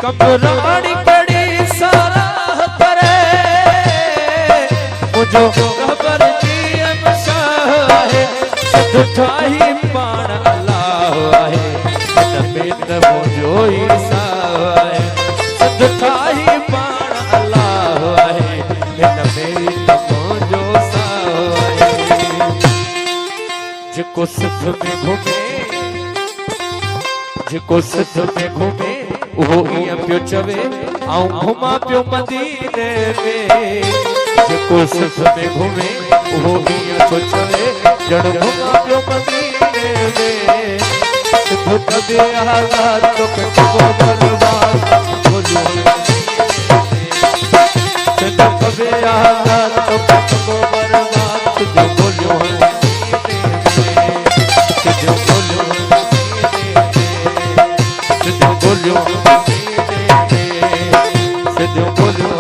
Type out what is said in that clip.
कमरानी कड़ी सारा परे मुझो खबर जी शाह है सदुठाही पाण अल्लाह है नबीत मुझो ईसा है सदुठाही पाण अल्लाह है नबीत मुझो सा है जिको सिद्ध में घूमे जिको सिद्ध में घूमे वो इया पियो चवे आऊं घुमा पियो मदीने में जिको सिद्ध में घूमे वो इया पियो चवे जड़ घुमा पियो मदीने में सिद्ध कदे आला तो कटको बलवान बोलो सिद्ध कदे आला तो कटको बलवान तुझे बोलो तुझे बोलो तुझे बोलो Você deu um olho